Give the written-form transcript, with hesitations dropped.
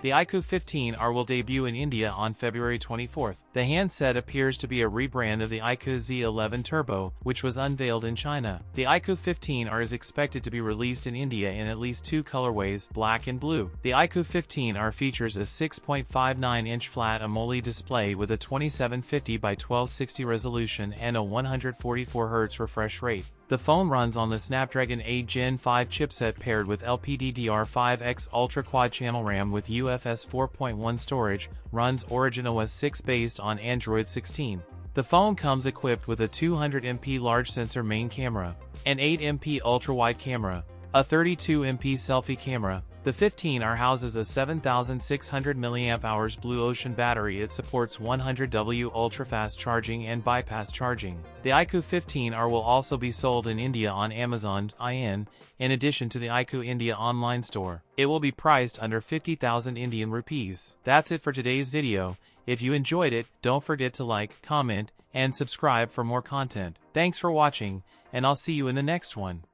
The iQOO 15R will debut in India on February 24th. The handset appears to be a rebrand of the iQOO Z11 Turbo, which was unveiled in China. The iQOO 15R is expected to be released in India in at least two colorways, black and blue. The iQOO 15R features a 6.59-inch flat AMOLED display with a 2750 by 1260 resolution and a 144 Hz refresh rate. The phone runs on the Snapdragon 8 Gen 5 chipset paired with LPDDR5X Ultra Quad-Channel RAM with UFS 4.1 storage, runs Origin OS 6 based on Android 16. The phone comes equipped with a 200MP large sensor main camera, an 8MP ultra-wide camera, a 32MP selfie camera. The 15R houses a 7,600 mAh Blue Ocean battery. It supports 100W ultra-fast charging and bypass charging. The iQOO 15R will also be sold in India on Amazon.in, in addition to the iQOO India online store. It will be priced under 50,000 Indian rupees. That's it for today's video. If you enjoyed it, don't forget to like, comment, and subscribe for more content. Thanks for watching, and I'll see you in the next one.